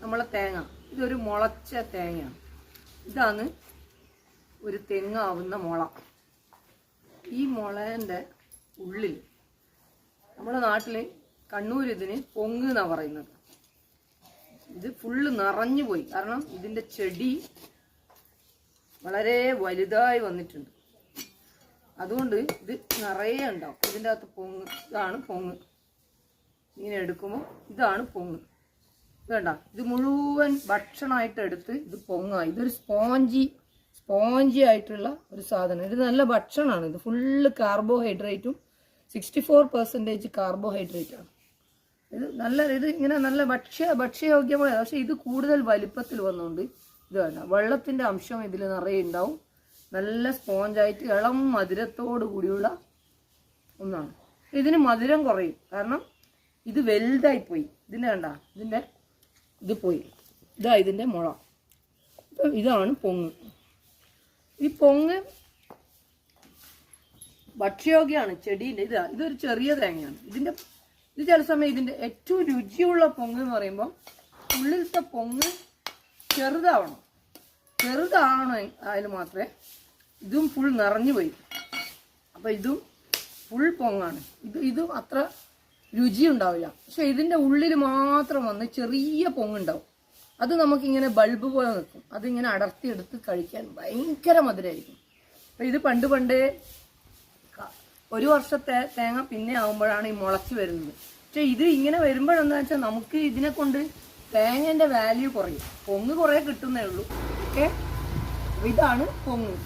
നമ്മളെ തേങ്ങ. ഇതൊരു മുളച്ച തേങ്ങയാണ്. ഇതാണ് ഒരു തെങ്ങാവുന്ന മുള. ഈ മുളേൻ്റെ ഉള്ളിൽ നമ്മുടെ നാട്ടിൽ കണ്ണൂർ ഇതിന് പൊങ്ങ് എന്നാണ് പറയുന്നത്. ഇത് ഫുള്ള് നിറഞ്ഞു പോയി. കാരണം ഇതിൻ്റെ ചെടി വളരെ വലുതായി വന്നിട്ടുണ്ട്. അതുകൊണ്ട് ഇത് നിറയെ ഉണ്ടാവും. ഇതിൻ്റെ അകത്ത് പൊങ്ങ്. ഇതാണ് പൊങ്ങ്. ഇങ്ങനെ എടുക്കുമ്പോൾ ഇതാണ് പൊങ്ങ്. വേണ്ട, ഇത് മുഴുവൻ ഭക്ഷണമായിട്ട് എടുത്ത് ഇത് പൊങ്ങ. ഇതൊരു സ്പോഞ്ചി ആയിട്ടുള്ള ഒരു സാധനം. ഇത് നല്ല ഭക്ഷണമാണ്. ഇത് ഫുള്ള് കാർബോഹൈഡ്രേറ്റും 64% കാർബോഹൈഡ്രേറ്റാണ്. ഇത് ഇങ്ങനെ നല്ല ഭക്ഷ്യയോഗ്യമായ. പക്ഷെ ഇത് കൂടുതൽ വലിപ്പത്തിൽ വന്നുകൊണ്ട് ഇത് വേണ്ട, വെള്ളത്തിൻ്റെ അംശം ഇതിൽ നിറയെ ഉണ്ടാവും. നല്ല സ്പോഞ്ചായിട്ട് ഇളം മധുരത്തോടു കൂടിയുള്ള ഒന്നാണ്. ഇതിന് മധുരം കുറയും. കാരണം ഇത് വലുതായിപ്പോയി. ഇതിൻ്റെ വേണ്ട, ഇത് പോയി. ഇതാ ഇതിൻ്റെ മുള. ഇതാണ് പൊങ്ങ്. ഈ പൊങ്ങ് ഭക്ഷ്യയോഗ്യമാണ്. ചെടിയിൻ്റെ ഇതൊരു ചെറിയ തേങ്ങയാണ്. ഇത് ചില സമയം ഇതിൻ്റെ ഏറ്റവും രുചിയുള്ള പൊങ്ങ് എന്ന് പറയുമ്പോൾ ഉള്ളിലത്തെ പൊങ്ങ് ചെറുതാവണം. ആയാലും മാത്രമേ. ഇതും ഫുൾ നിറഞ്ഞു പോയി. അപ്പം ഇതും ഫുൾ പൊങ്ങാണ്. ഇതും അത്ര രുചി ഉണ്ടാവില്ല. പക്ഷെ ഇതിൻ്റെ ഉള്ളിൽ മാത്രം വന്ന് ചെറിയ പൊങ്ങുണ്ടാവും. അത് നമുക്കിങ്ങനെ ബൾബ് പോലെ നിൽക്കും. അതിങ്ങനെ അടർത്തിയെടുത്ത് കഴിക്കാൻ ഭയങ്കര മധുരമായിരിക്കും. അപ്പം ഇത് പണ്ടേ ഒരു വർഷത്തെ തേങ്ങ പിന്നെ ആകുമ്പോഴാണ് ഈ മുളച്ച് വരുന്നത്. പക്ഷെ ഇത് ഇങ്ങനെ വരുമ്പോഴെന്താ വെച്ചാൽ നമുക്ക് ഇതിനെ കൊണ്ട് തേങ്ങേൻ്റെ വാല്യൂ കുറയും. പൊങ്ങ് കുറേ കിട്ടുന്നേ ഉള്ളൂ. ഓക്കെ, ഇതാണ് പൊങ്ങ്.